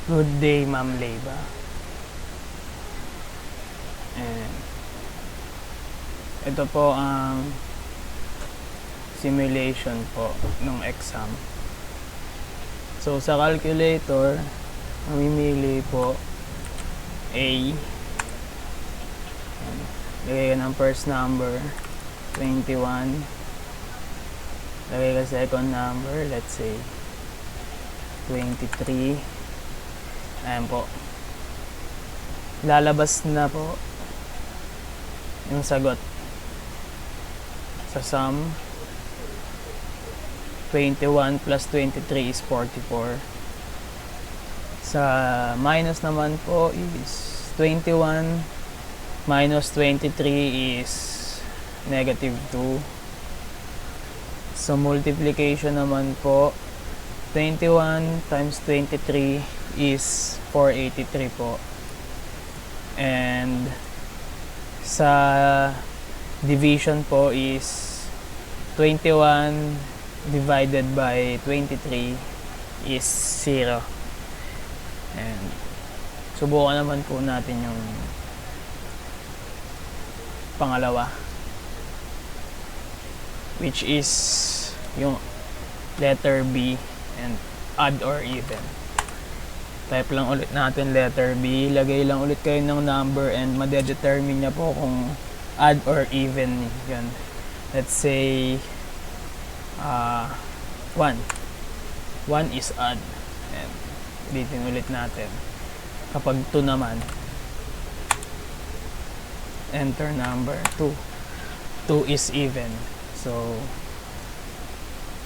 Good day, Ma'am Leyva. And ito po ang simulation po ng exam. So sa calculator, mamimili po A. Lagay ka ng first number, 21. Lagay ka second number, let's say 23. Ayan po. Lalabas na po yung sagot sa sum. 21 plus 23 is 44. Sa minus naman po is 21 minus 23 is negative 2. Sa multiplication naman po, 21 times 23 is 483 po. And sa division po is 21 divided by 23 is 0. And subukan naman po natin yung pangalawa, which is yung letter B and odd or even. Type lang ulit natin letter B, lagay lang ulit kayo ng number and madedetermine niya po kung odd or even yun. Let's say 1 is odd, and ulitin ulit natin. Kapag 2 naman, enter number 2 is even. So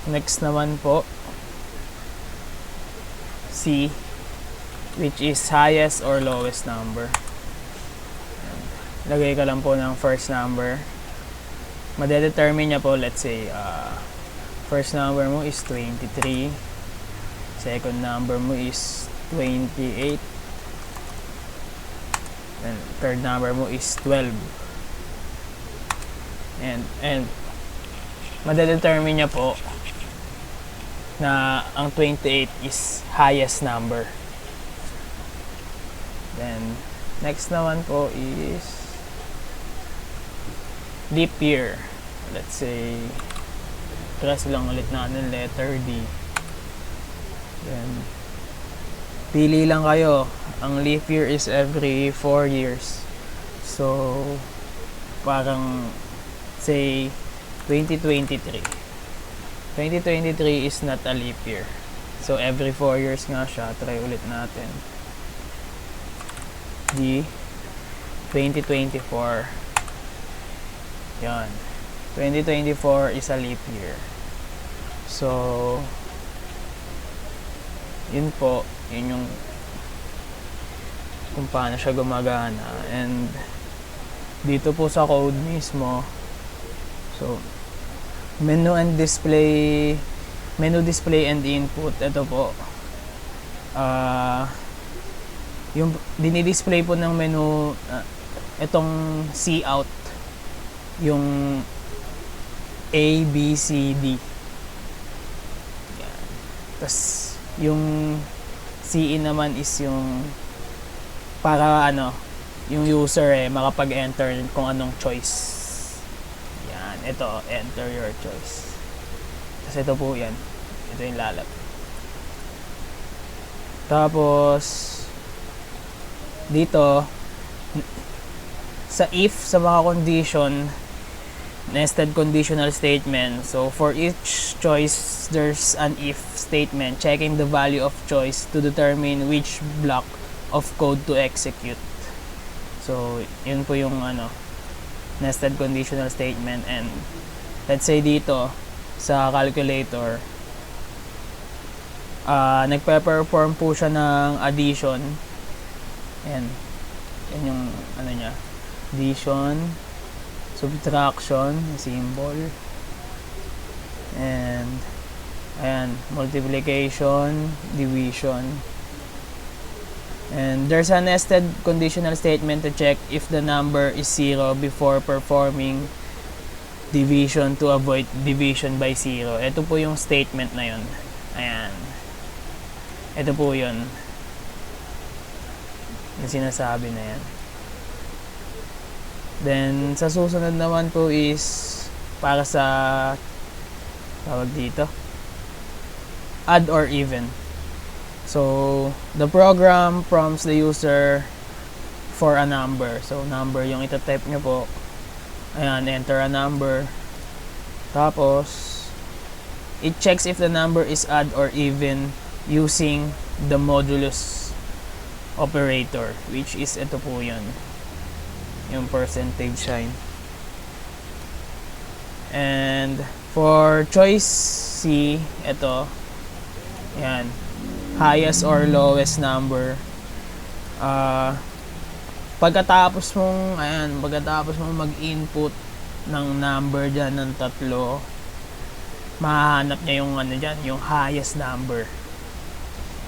next naman po, C, which is highest or lowest number. Lagay ka lang po ng first number. Madedetermine niya po, let's say first number mo is 23, second number mo is 28, and third number mo is 12. And madedetermine niya po na ang 28 is highest number. Then next naman po is leap year. Let's say press lang ulit natin letter D. Then pili lang kayo. Ang leap year is every 4 years. So parang say 2023. 2023 is not a leap year. So every 4 years nga siya. Try ulit natin. D 2024. Yan. 2024 is a leap year. So yun po, yun yung kung paano siya gumagana. And dito po sa code mismo, so menu display and input, ito po yung dinidisplay po ng menu, itong C out, yung A, B, C, D. Yan. Tapos yung C in naman is yung para yung user makapag-enter kung anong choice. Yan, ito, enter your choice. Tapos ito po yan. Ito yung lalap. Tapos dito sa if, sa mga condition, nested conditional statement. So for each choice there's an if statement checking the value of choice to determine which block of code to execute. So yun po yung nested conditional statement. And let's say dito sa calculator, nagpe-perform po siya ng addition. Yan yung niya, addition, subtraction, symbol, and ayan, multiplication, division. And there's a nested conditional statement to check if the number is 0 before performing division to avoid division by 0. Ito po yung statement na yun. Ayan. Ito po yun. na sinasabi na yan. Then sa susunod naman po is para sa tawag dito, add or even. So the program prompts the user for a number. So number yung itatype nyo po. Ayan, enter a number. Tapos it checks if the number is odd or even using the modulus operator, which is ito po yun, yung percentage sign. And for choice C, ito, yan, highest or lowest number. Pagkatapos mong mag-input ng number dyan ng 3, mahanap niya yung ano dyan, yung highest number.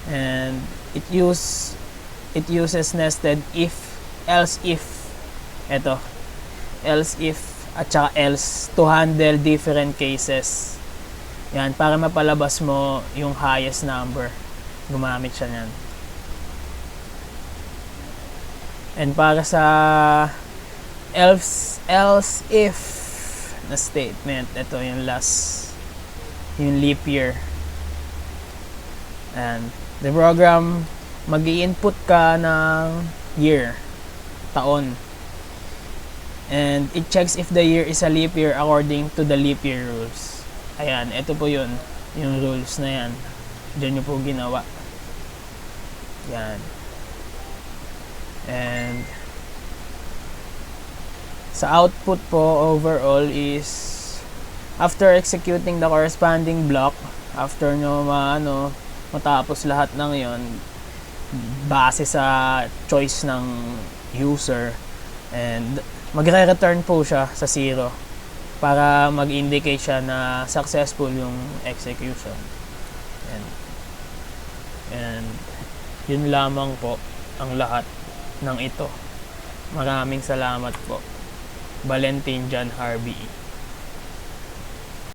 And it uses nested if, else if, eto, else if at saka else to handle different cases. Yan, para mapalabas mo yung highest number, gumamit siya niyan. And para sa else if na statement, ito yung last, yung leap year. And the program, mag-i-input ka ng year, taon. And it checks if the year is a leap year according to the leap year rules. Ayan, ito po yun, yung rules na yan. Diyan nyo po ginawa. Yan. And sa output po overall is after executing the corresponding block, after nyo matapos lahat ng yon base sa choice ng user, and magre-return po siya sa 0 para mag-indicate siya na successful yung execution. And yun lamang po ang lahat ng ito. Maraming salamat po. Valentin John Harvey.